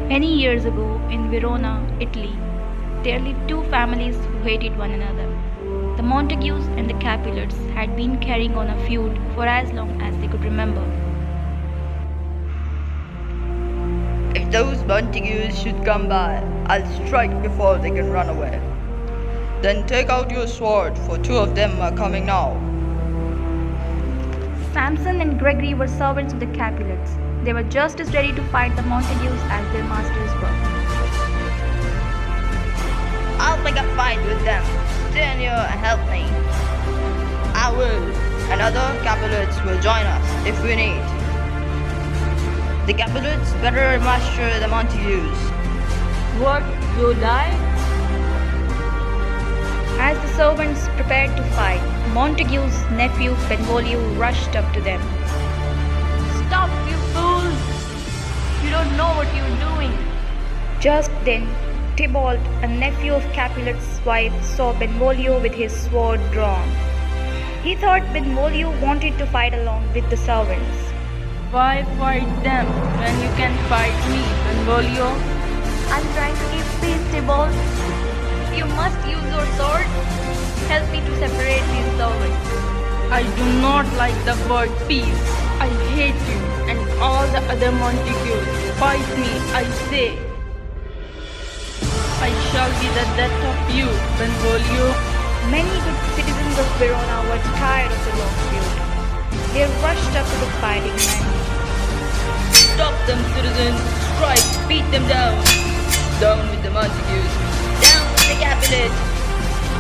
Many years ago, in Verona, Italy, there lived two families who hated one another. The Montagues and the Capulets had been carrying on a feud for as long as they could remember. If those Montagues should come by, I'll strike before they can run away. Then take out your sword, for two of them are coming now. Samson and Gregory were servants of the Capulets. They were just as ready to fight the Montagues as their masters were. I'll pick a fight with them. Stand here and help me. I will, and other Capulets will join us if we need. The Capulets better master the Montagues. What, you lie? As the servants prepared to fight, Montague's nephew Benvolio rushed up to them. Stop, you fools! You don't know what you're doing. Just then, Tybalt, a nephew of Capulet's wife, saw Benvolio with his sword drawn. He thought Benvolio wanted to fight along with the servants. Why fight them when you can fight me, Benvolio? I'm trying to keep peace, Tybalt. You must use your sword. Help me to separate these servants. I do not like the word peace. I hate you and all the other Montagues. Fight me, I say. I shall be the death of you, Benvolio. Many good citizens of Verona were tired of the long feud. They rushed up to the fighting men. Stop them, citizens! Strike! Beat them down! Down with the Montagues! Down with the Capulets!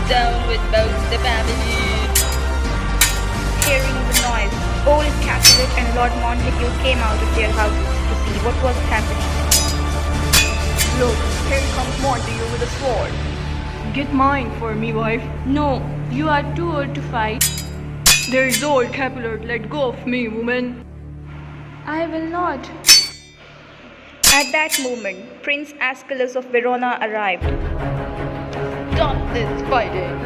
Down with both the families! Hearing the noise, old Capulet and Lord Montague came out of their houses to see what was happening. Look, here comes Montague with a sword. Get mine for me, wife. No, you are too old to fight. There is old Capulet. Let go of me, woman. I will not. At that moment, Prince Ascalus of Verona arrived. Stop this fighting!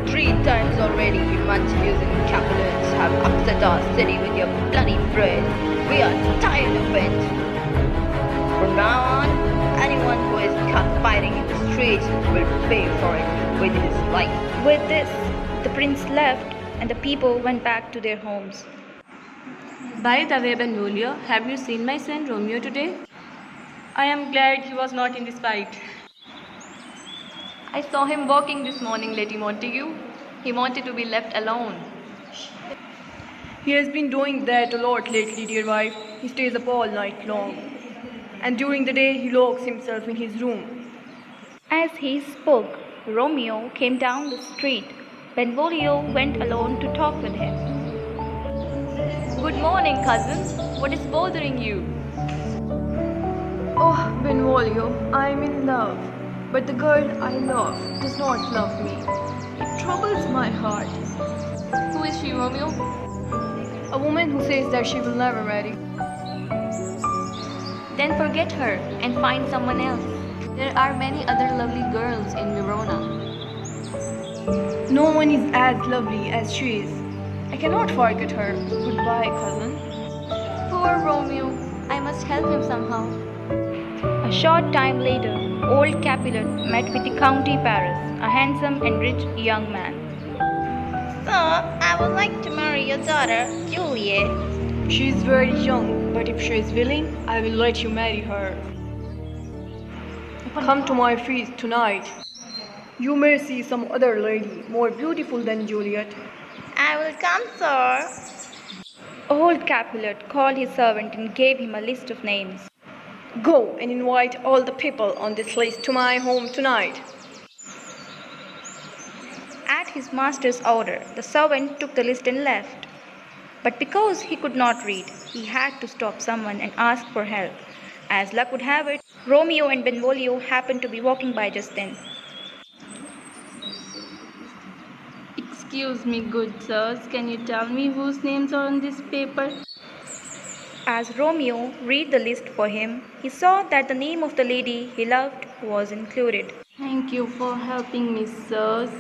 3 times already you Montagues and Capulets have upset our city with your bloody bread. We are tired of it. From now on, anyone who is caught fighting in the streets will pay for it with his life. With this, the prince left and the people went back to their homes. By the way, Benvolio, have you seen my son Romeo today? I am glad he was not in this fight. I saw him walking this morning, Lady Montague. He wanted to be left alone. He has been doing that a lot lately, dear wife. He stays up all night long. And during the day, he locks himself in his room. As he spoke, Romeo came down the street. Benvolio went alone to talk with him. Good morning, cousin. What is bothering you? Oh, Benvolio, I am in love. But the girl I love does not love me. It troubles my heart. Who is she, Romeo? A woman who says that she will never marry. Then forget her and find someone else. There are many other lovely girls in Verona. No one is as lovely as she is. I cannot forget her. Goodbye, cousin. Poor Romeo. I must help him somehow. A short time later, old Capulet met with the County Paris, a handsome and rich young man. Sir, I would like to marry your daughter, Juliet. She is very young, but if she is willing, I will let you marry her. Come to my feast tonight. You may see some other lady more beautiful than Juliet. I will come, sir. Old Capulet called his servant and gave him a list of names. Go and invite all the people on this list to my home tonight. At his master's order, the servant took the list and left. But because he could not read, he had to stop someone and ask for help. As luck would have it, Romeo and Benvolio happened to be walking by just then. Excuse me, good sirs, can you tell me whose names are on this paper? As Romeo read the list for him, he saw that the name of the lady he loved was included. Thank you for helping me, sirs.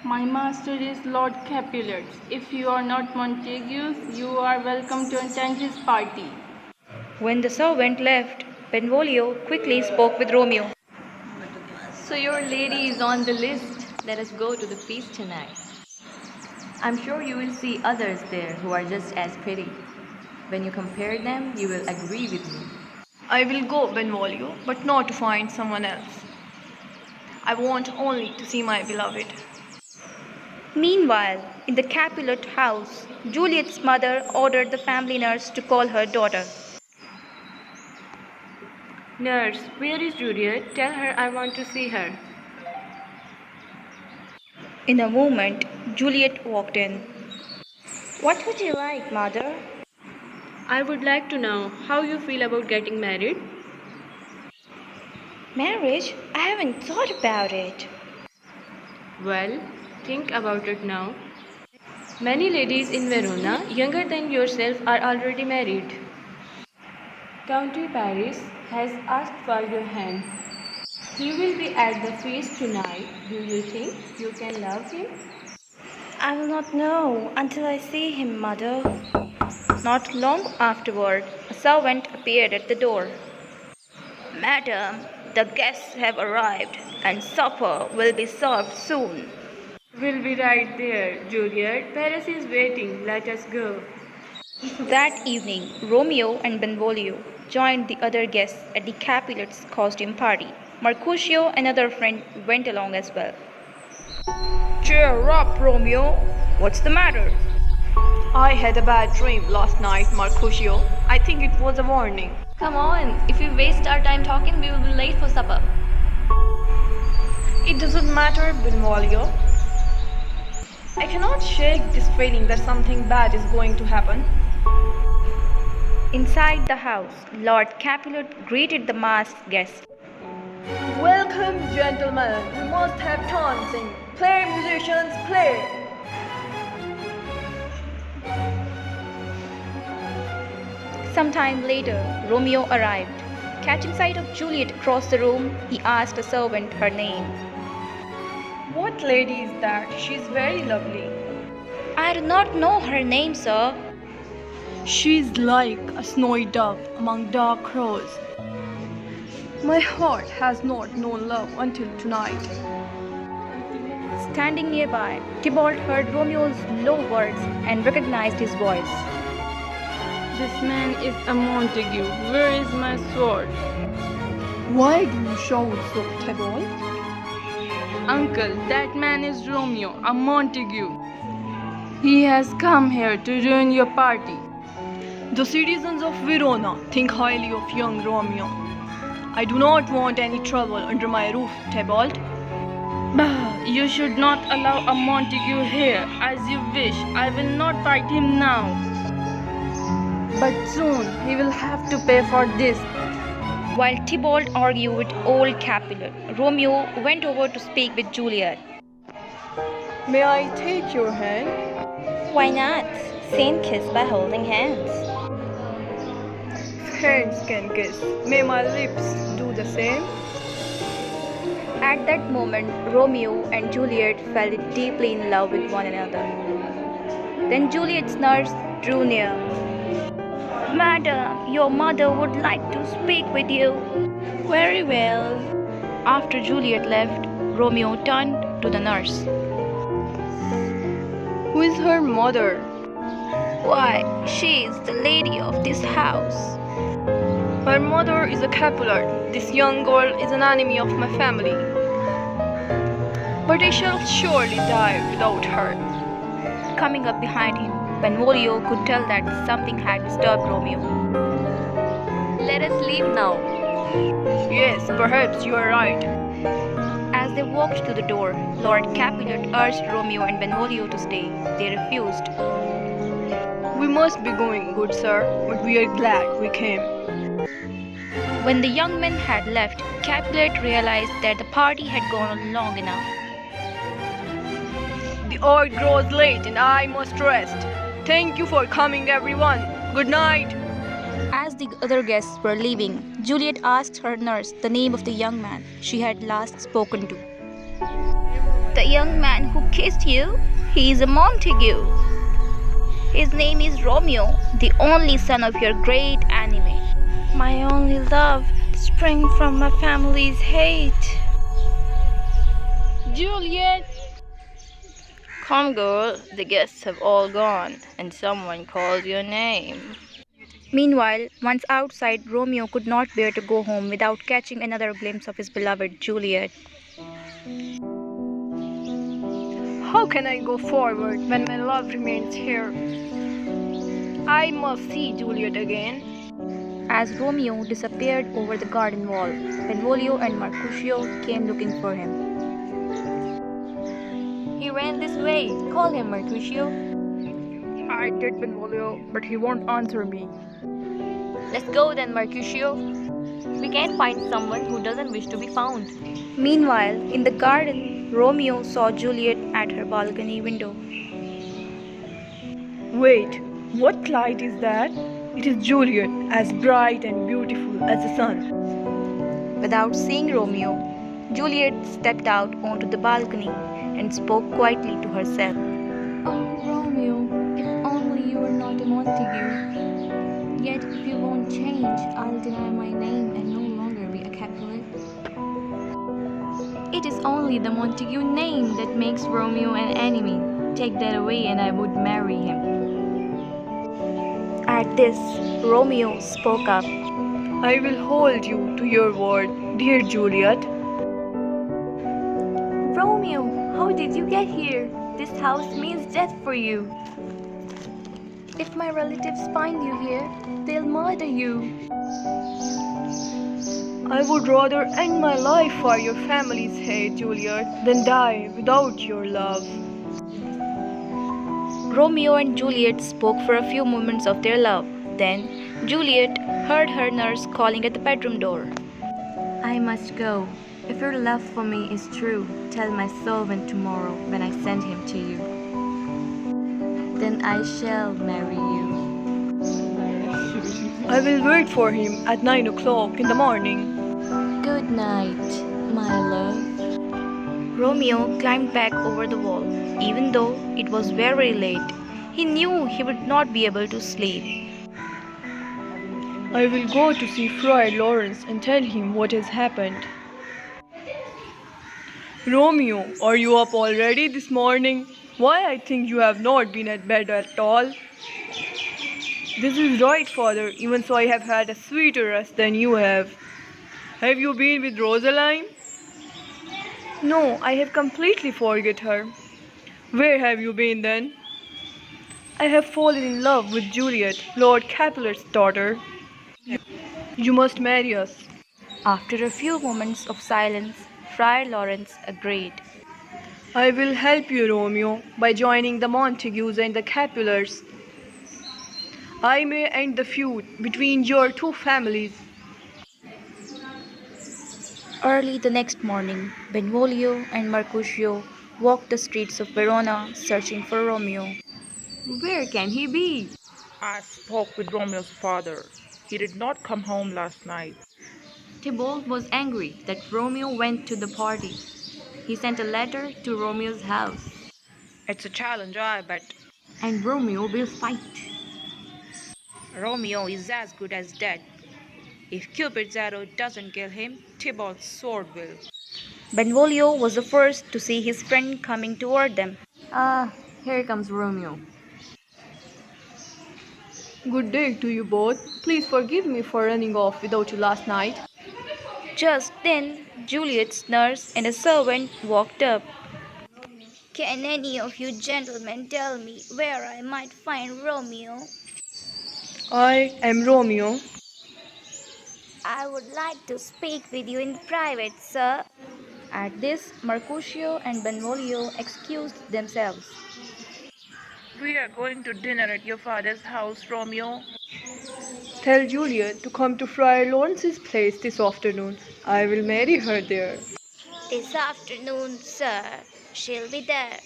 My master is Lord Capulet. If you are not Montagues, you are welcome to attend his party. When the servant left, Benvolio quickly spoke with Romeo. So your lady is on the list. Let us go to the feast tonight. I'm sure you will see others there who are just as pretty. When you compare them, you will agree with me. I will go, Benvolio, but not to find someone else. I want only to see my beloved. Meanwhile, in the Capulet house, Juliet's mother ordered the family nurse to call her daughter. Nurse, where is Juliet? Tell her I want to see her. In a moment, Juliet walked in. What would you like, mother? I would like to know how you feel about getting married. Marriage? I haven't thought about it. Well, think about it now. Many ladies in Verona, younger than yourself, are already married. County Paris has asked for your hand. He will be at the feast tonight. Do you think you can love him? I will not know until I see him, mother. Not long afterward, a servant appeared at the door. Madam, the guests have arrived, and supper will be served soon. We'll be right there, Juliet. Paris is waiting. Let us go. That evening, Romeo and Benvolio joined the other guests at the Capulet's costume party. Mercutio, another friend, went along as well. Cheer up, Romeo. What's the matter? I had a bad dream last night, Mercutio. I think it was a warning. Come on, if we waste our time talking, we will be late for supper. It doesn't matter, Benvolio. I cannot shake this feeling that something bad is going to happen. Inside the house, Lord Capulet greeted the masked guests. Welcome, gentlemen. We must have dancing. Play, musicians, play. Some time later, Romeo arrived. Catching sight of Juliet across the room, he asked a servant her name. What lady is that? She's very lovely. I do not know her name, sir. She's like a snowy dove among dark crows. My heart has not known love until tonight. Standing nearby, Tybalt heard Romeo's low words and recognized his voice. This man is a Montague. Where is my sword? Why do you shout so, Tybalt? Uncle, that man is Romeo, a Montague. He has come here to ruin your party. The citizens of Verona think highly of young Romeo. I do not want any trouble under my roof, Tybalt. Bah, you should not allow a Montague here, as you wish. I will not fight him now. But soon he will have to pay for this. While Tybalt argued with old Capulet, Romeo went over to speak with Juliet. May I take your hand? Why not? Same kiss by holding hands. Hands can kiss. May my lips do the same? At that moment, Romeo and Juliet fell deeply in love with one another. Then Juliet's nurse drew near. Madam, your mother would like to speak with you. Very well. After Juliet left, Romeo turned to the nurse. Who is her mother? Why, she is the lady of this house. Her mother is a Capulet. This young girl is an enemy of my family. But I shall surely die without her. Coming up behind him, Benvolio could tell that something had disturbed Romeo. Let us leave now. Yes, perhaps you are right. As they walked to the door, Lord Capulet urged Romeo and Benvolio to stay. They refused. We must be going, good sir, but we are glad we came. When the young men had left, Capulet realized that the party had gone on long enough. The hour grows late and I must rest. Thank you for coming, everyone. Good night. As the other guests were leaving, Juliet asked her nurse the name of the young man she had last spoken to. The young man who kissed you? He is a Montague. His name is Romeo, the only son of your great enemy. My only love, spring from my family's hate. Juliet! Come, girl, the guests have all gone, and someone calls your name. Meanwhile, once outside, Romeo could not bear to go home without catching another glimpse of his beloved Juliet. How can I go forward when my love remains here? I must see Juliet again. As Romeo disappeared over the garden wall, Benvolio and Mercutio came looking for him. He ran this way. Call him, Mercutio. I did, Benvolio, but he won't answer me. Let's go then, Mercutio. We can't find someone who doesn't wish to be found. Meanwhile, in the garden, Romeo saw Juliet at her balcony window. Wait, what light is that? It is Juliet, as bright and beautiful as the sun. Without seeing Romeo, Juliet stepped out onto the balcony and spoke quietly to herself. Oh, Romeo, if only you were not a Montague. Yet if you won't change, I'll deny my name and no longer be a Capulet. It is only the Montague name that makes Romeo an enemy. Take that away and I would marry him. At this, Romeo spoke up. I will hold you to your word, dear Juliet. Romeo, how did you get here? This house means death for you. If my relatives find you here, they'll murder you. I would rather end my life for your family's hate, Juliet, than die without your love. Romeo and Juliet spoke for a few moments of their love. Then, Juliet heard her nurse calling at the bedroom door. I must go. If your love for me is true, tell my servant tomorrow when I send him to you. Then I shall marry you. I will wait for him at 9 o'clock in the morning. Good night, my love. Romeo climbed back over the wall. Even though it was very late, he knew he would not be able to sleep. I will go to see Friar Lawrence and tell him what has happened. Romeo, are you up already this morning? Why, I think you have not been at bed at all. This is right, father, even so I have had a sweeter rest than you have. Have you been with Rosaline? No, I have completely forget her. Where have you been then? I have fallen in love with Juliet, Lord Capulet's daughter. You must marry us. After a few moments of silence, Friar Lawrence agreed. I will help you, Romeo, by joining the Montagues and the Capulets. I may end the feud between your two families. Early the next morning, Benvolio and Mercutio walked the streets of Verona searching for Romeo. Where can he be? I spoke with Romeo's father. He did not come home last night. Tybalt was angry that Romeo went to the party. He sent a letter to Romeo's house. It's a challenge, I bet. And Romeo will fight. Romeo is as good as dead. If Cupid's arrow doesn't kill him, Tybalt's sword will. Benvolio was the first to see his friend coming toward them. Ah, here comes Romeo. Good day to you both. Please forgive me for running off without you last night. Just then, Juliet's nurse and a servant walked up. Can any of you gentlemen tell me where I might find Romeo? I am Romeo. I would like to speak with you in private, sir. At this, Mercutio and Benvolio excused themselves. We are going to dinner at your father's house, Romeo. Tell Juliet to come to Friar Lawrence's place this afternoon. I will marry her there. This afternoon, sir. She'll be there.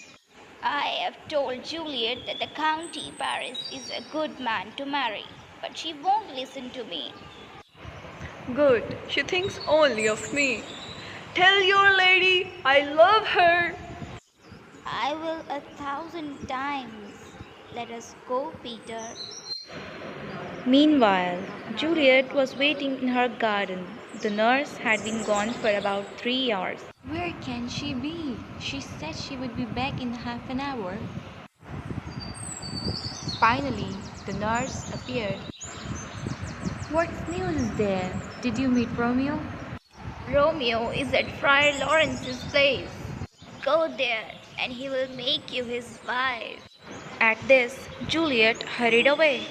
I have told Juliet that the County Paris is a good man to marry, but she won't listen to me. Good. She thinks only of me. Tell your lady I love her. I will 1,000 times. Let us go, Peter. Meanwhile, Juliet was waiting in her garden. The nurse had been gone for about 3 hours. Where can she be? She said she would be back in half an hour. Finally, the nurse appeared. What news is there? Did you meet Romeo? Romeo is at Friar Lawrence's place. Go there, and he will make you his wife. At this, Juliet hurried away.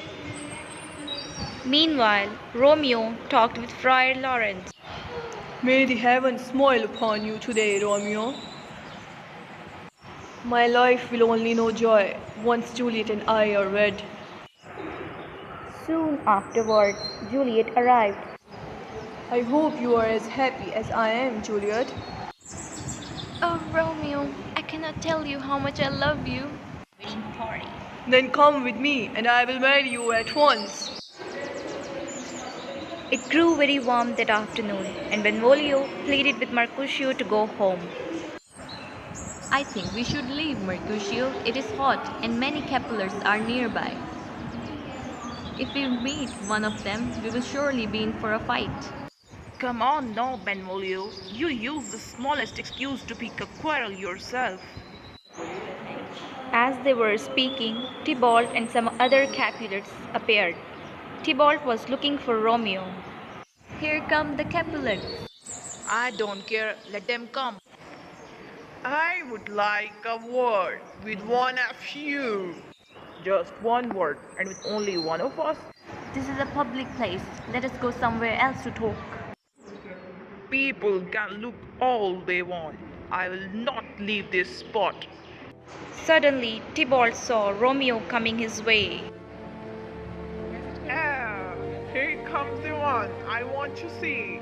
Meanwhile, Romeo talked with Friar Lawrence. May the heavens smile upon you today, Romeo. My life will only know joy once Juliet and I are wed. Soon afterward, Juliet arrived. I hope you are as happy as I am, Juliet. Oh, Romeo, I cannot tell you how much I love you. Then come with me and I will marry you at once. It grew very warm that afternoon, and Benvolio pleaded with Mercutio to go home. I think we should leave, Mercutio. It is hot and many Capulars are nearby. If we meet one of them, we will surely be in for a fight. Come on now, Benvolio. You use the smallest excuse to pick a quarrel yourself. As they were speaking, Tybalt and some other Capulets appeared. Tybalt was looking for Romeo. Here come the Capulets. I don't care, let them come. I would like a word with one of you. Just one word, and with only one of us? This is a public place. Let us go somewhere else to talk. People can look all they want. I will not leave this spot. Suddenly, Tybalt saw Romeo coming his way. Ah, here comes the one I want to see.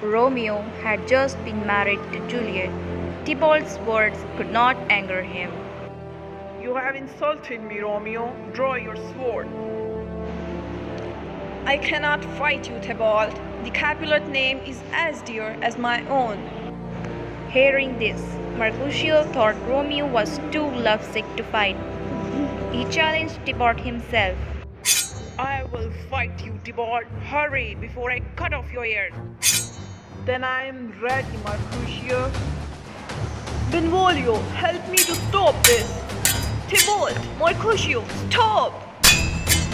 Romeo had just been married to Juliet. Tybalt's words could not anger him. You have insulted me, Romeo. Draw your sword. I cannot fight you, Tybalt. The Capulet name is as dear as my own. Hearing this, Mercutio thought Romeo was too lovesick to fight. He challenged Tybalt himself. I will fight you, Tybalt. Hurry before I cut off your ears. Then I am ready, Mercutio. Benvolio, help me to stop this. Tybalt, Mercutio, stop!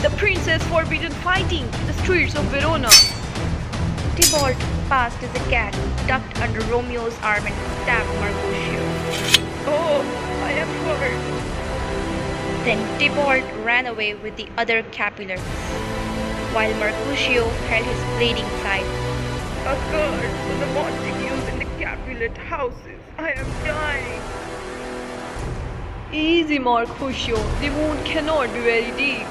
The princess forbidden fighting in the streets of Verona. Tybalt passed as a cat, ducked under Romeo's arm and stabbed Mercutio. Oh, I am hurt. Then Tybalt ran away with the other Capulets, while Mercutio held his bleeding side. A curse for the Montagues in the Capulet houses. I am dying. Easy, Mercutio. The wound cannot be very deep.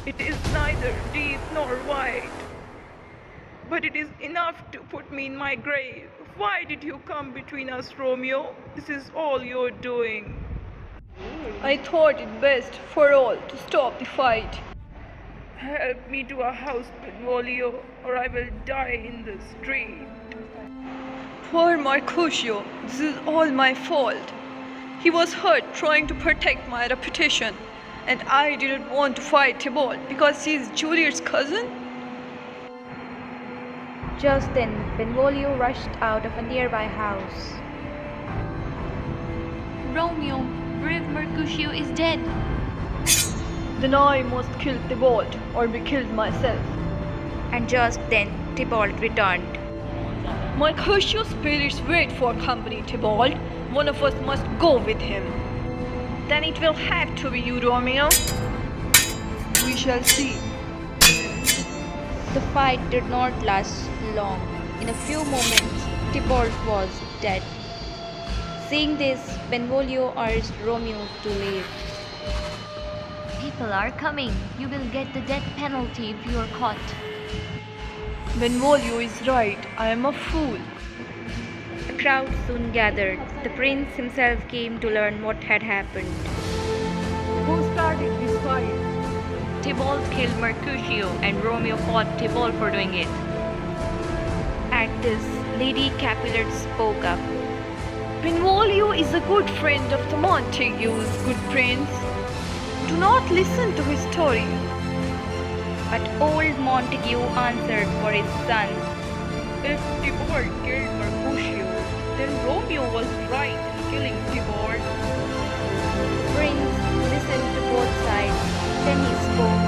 It is neither deep nor wide. But it is enough to put me in my grave. Why did you come between us, Romeo? This is all you're doing. I thought it best for all to stop the fight. Help me to a house, Benvolio, or I will die in the street. Poor Mercutio, this is all my fault. He was hurt trying to protect my reputation, and I didn't want to fight Tybalt because he is Juliet's cousin. Just then, Benvolio rushed out of a nearby house. Romeo, brave Mercutio is dead. Then I must kill Tybalt or be killed myself. And just then, Tybalt returned. Mercutio's spirits wait for company, Tybalt. One of us must go with him. Then it will have to be you, Romeo. We shall see. The fight did not last long. In a few moments, Tybalt was dead. Seeing this, Benvolio urged Romeo to leave. People are coming. You will get the death penalty if you are caught. Benvolio is right. I am a fool. A crowd soon gathered. The prince himself came to learn what had happened. Who started this fight? Tybalt killed Mercutio and Romeo fought Tybalt for doing it. At this, Lady Capulet spoke up. Benvolio is a good friend of the Montagues, good prince. Do do not listen to his story. But old Montague answered for his son. If Tybalt killed Mercutio, then Romeo was right in killing Tybalt. Prince listened to both sides. Then he spoke.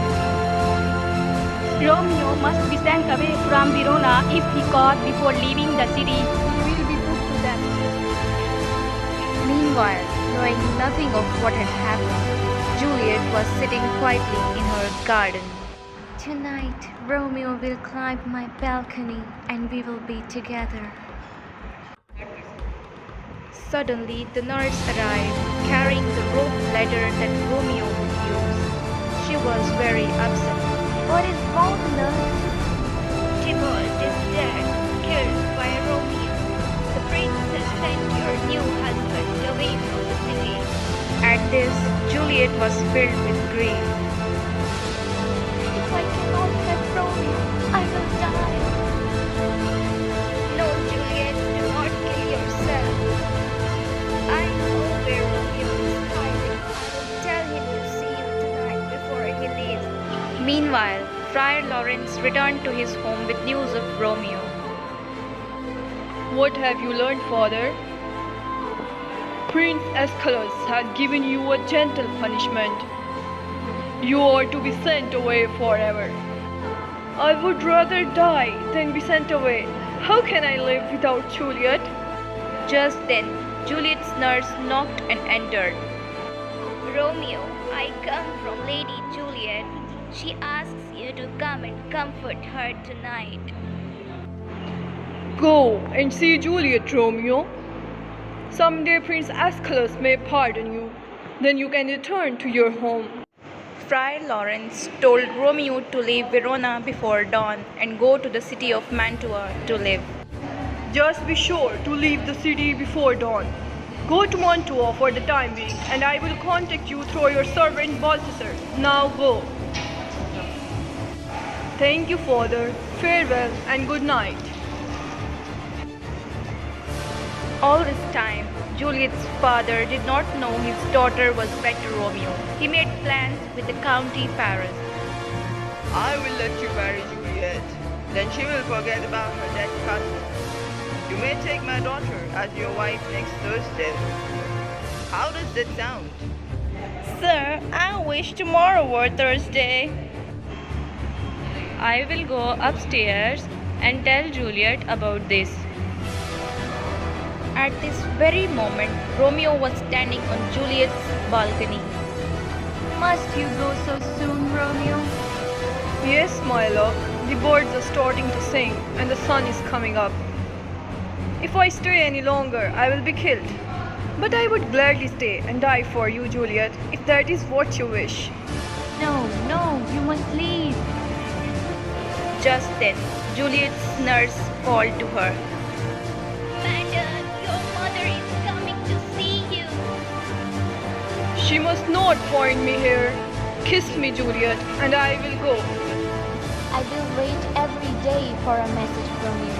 Romeo must be sent away from Verona. If he caught before leaving the city, he will be put to death. Meanwhile, knowing nothing of what had happened, Juliet was sitting quietly in her garden. Tonight, Romeo will climb my balcony and we will be together. Suddenly, the nurse arrived, carrying the rope ladder that Romeo would use. She was very upset. What is wrong, nurse? Tybalt is dead, killed by Romeo. The prince has sent your new husband away from the city. At this, Juliet was filled with grief. If I cannot have Romeo, I will die. No, Juliet, do not kill yourself. I know where Romeo is hiding. I will tell him to see you tonight before he leaves. Meanwhile, Friar Lawrence returned to his home with news of Romeo. What have you learned, father? Prince Aeschylus has given you a gentle punishment. You are to be sent away forever. I would rather die than be sent away. How can I live without Juliet? Just then, Juliet's nurse knocked and entered. Romeo, I come from Lady Juliet. She asks you to come and comfort her tonight. Go and see Juliet, Romeo. Someday Prince Aeschylus may pardon you. Then you can return to your home. Friar Lawrence told Romeo to leave Verona before dawn and go to the city of Mantua to live. Just be sure to leave the city before dawn. Go to Mantua for the time being, and I will contact you through your servant Balthasar. Now go. Thank you, father. Farewell and good night. All this time, Juliet's father did not know his daughter was wed to Romeo. He made plans with the County Paris. I will let you marry Juliet. Then she will forget about her dead cousin. You may take my daughter as your wife next Thursday. How does that sound? Sir, I wish tomorrow were Thursday. I will go upstairs and tell Juliet about this. At this very moment, Romeo was standing on Juliet's balcony. Must you go so soon, Romeo? Yes, my love. The birds are starting to sing and the sun is coming up. If I stay any longer, I will be killed. But I would gladly stay and die for you, Juliet, if that is what you wish. No, you must leave. Just then, Juliet's nurse called to her. Madam, your mother is coming to see you. She must not find me here. Kiss me, Juliet, and I will go. I will wait every day for a message from you.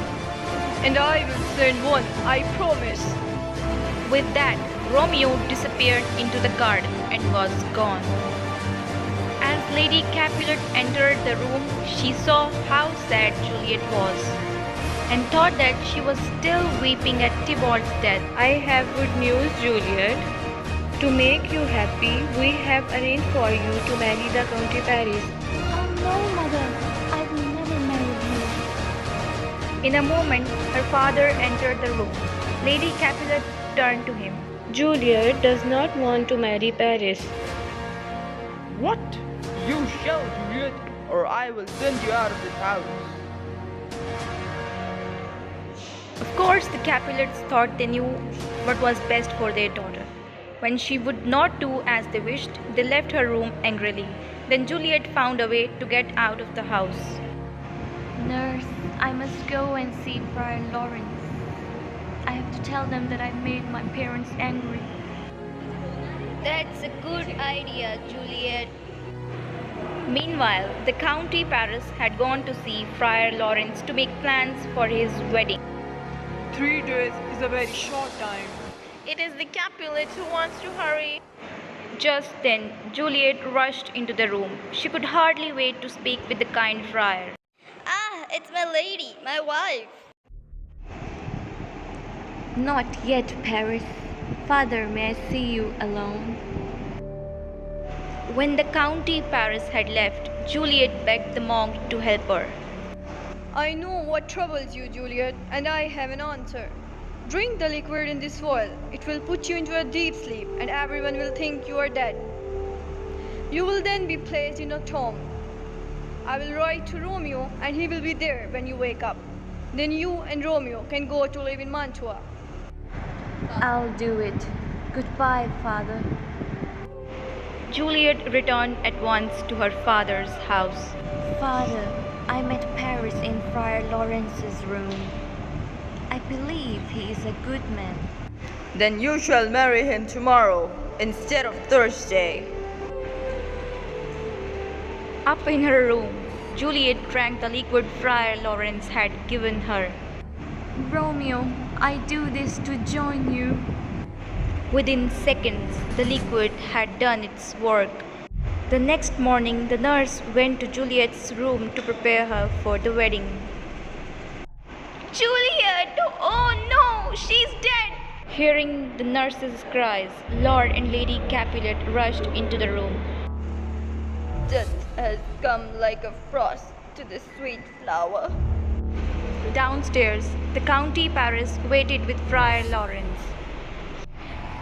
And I will send one, I promise. With that, Romeo disappeared into the garden and was gone. As Lady Capulet entered the room, she saw how sad Juliet was and thought that she was still weeping at Tybalt's death. I have good news, Juliet. To make you happy, we have arranged for you to marry the County Paris. Oh no, mother. I will never marry you. In a moment, her father entered the room. Lady Capulet turned to him. Juliet does not want to marry Paris. What? You shall, Juliet, or I will send you out of this house. Of course, the Capulets thought they knew what was best for their daughter. When she would not do as they wished, they left her room angrily. Then Juliet found a way to get out of the house. Nurse, I must go and see Friar Lawrence. I have to tell them that I made my parents angry. That's a good idea, Juliet. Meanwhile, the County Paris had gone to see Friar Lawrence to make plans for his wedding. 3 days is a very short time. It is the Capulet who wants to hurry. Just then, Juliet rushed into the room. She could hardly wait to speak with the kind friar. Ah, it's my lady, my wife. Not yet, Paris. Father, may I see you alone? When the County Paris had left, Juliet begged the monk to help her. I know what troubles you, Juliet, and I have an answer. Drink the liquid in this vial. It will put you into a deep sleep, and everyone will think you are dead. You will then be placed in a tomb. I will write to Romeo, and he will be there when you wake up. Then you and Romeo can go to live in Mantua. I'll do it. Goodbye, Father. Juliet returned at once to her father's house. Father, I met Paris in Friar Lawrence's room. I believe he is a good man. Then you shall marry him tomorrow instead of Thursday. Up in her room, Juliet drank the liquid Friar Lawrence had given her. Romeo, I do this to join you. Within seconds, the liquid had done its work. The next morning, the nurse went to Juliet's room to prepare her for the wedding. Juliet! Oh no, she's dead! Hearing the nurse's cries, Lord and Lady Capulet rushed into the room. Death has come like a frost to the sweet flower. Downstairs, the County Paris waited with Friar Lawrence.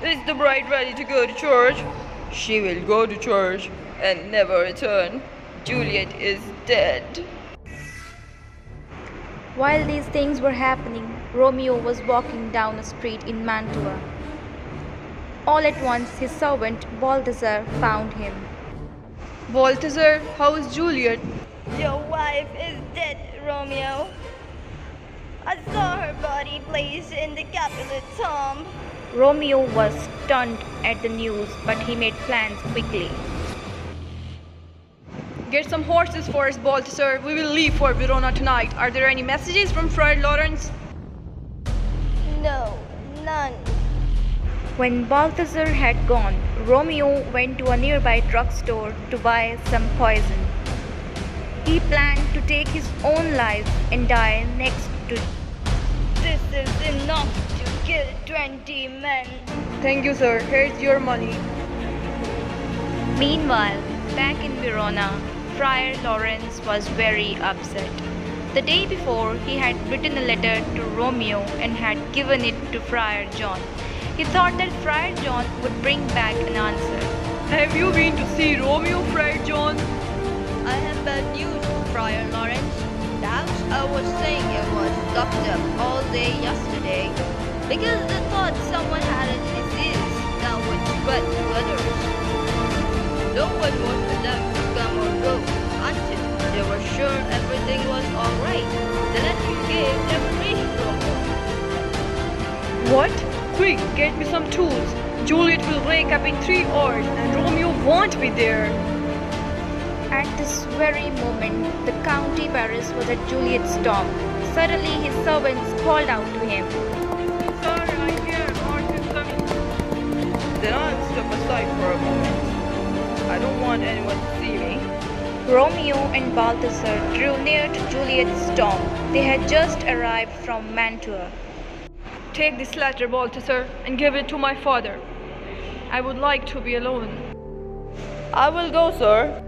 Is the bride ready to go to church? She will go to church and never return. Juliet is dead. While these things were happening, Romeo was walking down a street in Mantua. All at once, his servant Balthazar found him. Balthazar, how is Juliet? Your wife is dead, Romeo. I saw her body placed in the Capulet tomb. Romeo was stunned at the news, but he made plans quickly. Get some horses for us, Balthazar. We will leave for Verona tonight. Are there any messages from Friar Lawrence? No, none. When Balthazar had gone, Romeo went to a nearby drugstore to buy some poison. He planned to take his own life and die next to. This is enough to kill 20 men. Thank you, sir. Here's your money. Meanwhile, back in Verona, Friar Lawrence was very upset. The day before, he had written a letter to Romeo and had given it to Friar John. He thought that Friar John would bring back an answer. Have you been to see Romeo, Friar John? I have bad news, Friar Lawrence. The house I was staying in was locked up all day yesterday because they thought someone had a disease that would spread to others. No one was allowed to come or go until they were sure everything was alright. The letter you gave never reached Romeo. What? Quick, get me some tools. Juliet will wake up in 3 hours and Romeo won't be there. At this very moment, the County Paris was at Juliet's tomb. Suddenly, his servants called out to him. Sir, I hear horses coming. Then I'll step aside for a moment. I don't want anyone to see me. Romeo and Balthazar drew near to Juliet's tomb. They had just arrived from Mantua. Take this letter, Balthazar, and give it to my father. I would like to be alone. I will go, sir.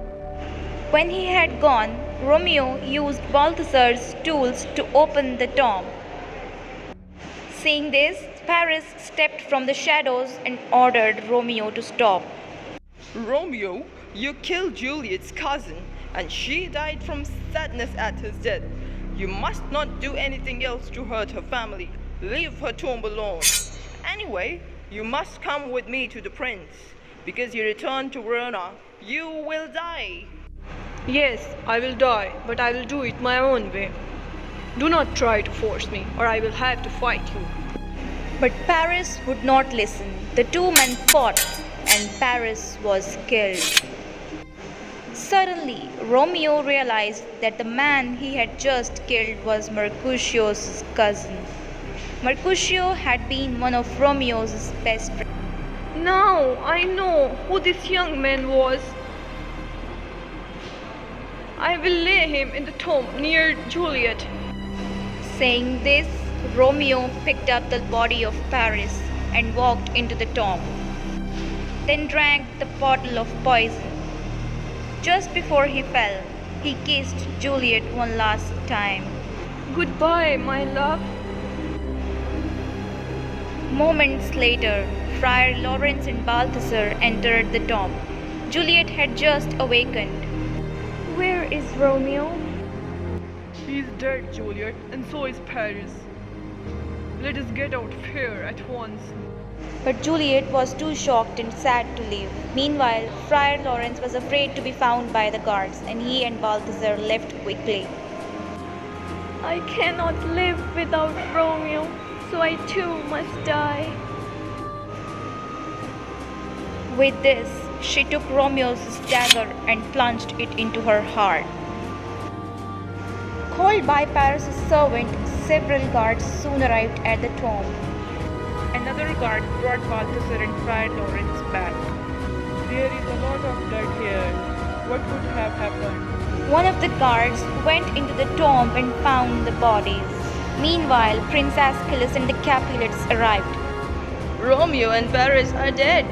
When he had gone, Romeo used Balthazar's tools to open the tomb. Seeing this, Paris stepped from the shadows and ordered Romeo to stop. Romeo, you killed Juliet's cousin, and she died from sadness at his death. You must not do anything else to hurt her family. Leave her tomb alone. Anyway, you must come with me to the prince. Because you return to Verona, you will die. Yes, I will die, but I will do it my own way. Do not try to force me, or I will have to fight you. But Paris would not listen. The two men fought, and Paris was killed. Suddenly, Romeo realized that the man he had just killed was Mercutio's cousin. Mercutio had been one of Romeo's best friends. Now I know who this young man was. I will lay him in the tomb near Juliet. Saying this, Romeo picked up the body of Paris and walked into the tomb, then drank the bottle of poison. Just before he fell, he kissed Juliet one last time. Goodbye, my love. Moments later, Friar Lawrence and Balthasar entered the tomb. Juliet had just awakened. Where is Romeo? He is dead, Juliet, and so is Paris. Let us get out of here at once. But Juliet was too shocked and sad to leave. Meanwhile, Friar Lawrence was afraid to be found by the guards, and he and Balthasar left quickly. I cannot live without Romeo, so I too must die. With this, she took Romeo's dagger and plunged it into her heart. Called by Paris' servant, several guards soon arrived at the tomb. Another guard brought Balthasar and Friar Lawrence back. There is a lot of blood here. What could have happened? One of the guards went into the tomb and found the bodies. Meanwhile, Prince Ascalus and the Capulets arrived. Romeo and Paris are dead.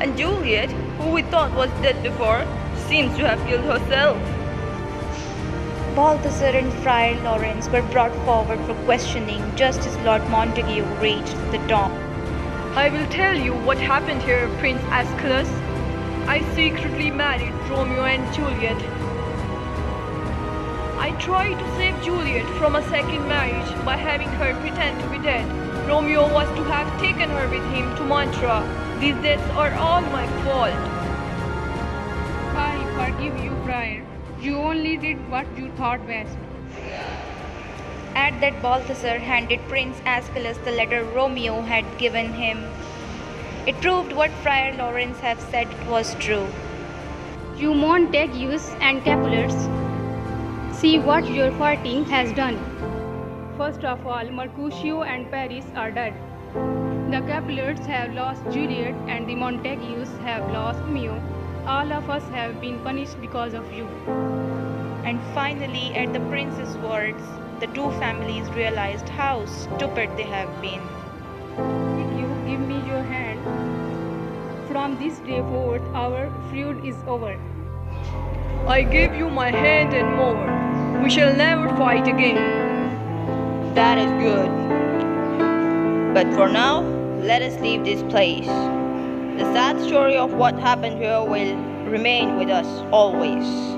And Juliet, who we thought was dead before, seems to have killed herself. Balthasar and Friar Lawrence were brought forward for questioning just as Lord Montague reached the tomb. I will tell you what happened here, Prince Ascalus. I secretly married Romeo and Juliet. I tried to save Juliet from a second marriage by having her pretend to be dead. Romeo was to have taken her with him to Mantua. These deaths are all my fault. I forgive you, Friar. You only did what you thought best. At that, Balthasar handed Prince Ascalus the letter Romeo had given him. It proved what Friar Lawrence had said was true. You Montagues and Capulets, see what your fighting has done. First of all, Mercutio and Paris are dead. The Capulets have lost Juliet and the Montagues have lost Romeo. All of us have been punished because of you. And finally, at the prince's words, the two families realized how stupid they have been. If you give me your hand, from this day forth our feud is over. I give you my hand and more. We shall never fight again. That is good. But for now, let us leave this place. The sad story of what happened here will remain with us always.